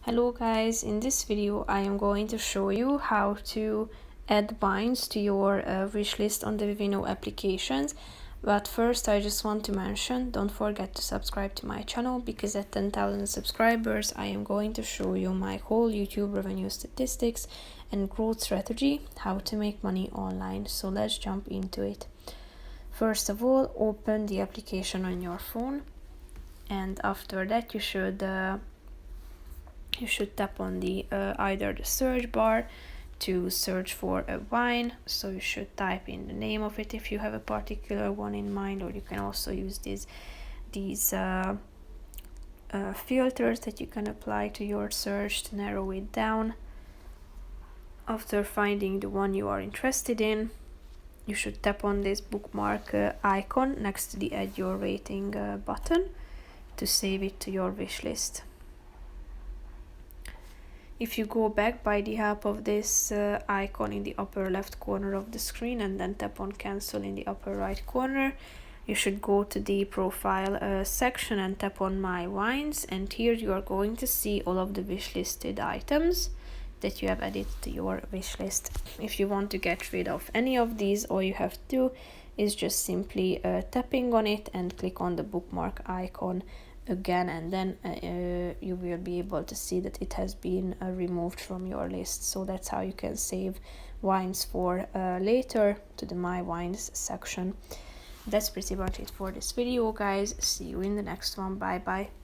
Hello guys, in this video I am going to show you how to add wines to your wish list on the Vivino applications. But first I just want to mention, don't forget to subscribe to my channel, because at 10,000 subscribers I am going to show you my whole YouTube revenue statistics and growth strategy, how to make money online. So let's jump into it. First of all, open the application on your phone, and after that you should tap on the either the search bar to search for a wine. So you should type in the name of it if you have a particular one in mind, or you can also use these filters that you can apply to your search to narrow it down. After finding the one you are interested in, you should tap on this bookmark icon next to the add your rating button to save it to your wish list. If you go back by the help of this icon in the upper left corner of the screen and then tap on cancel in the upper right corner, you should go to the profile section and tap on my wines, and here you are going to see all of the wish listed items that you have added to your wish list. If you want to get rid of any of these, all you have to do is just simply tapping on it and click on the bookmark icon again, and then you will be able to see that it has been removed from your list. So that's how you can save wines for later to the my wines section. That's pretty much it for this video, guys. See you in the next one. Bye bye.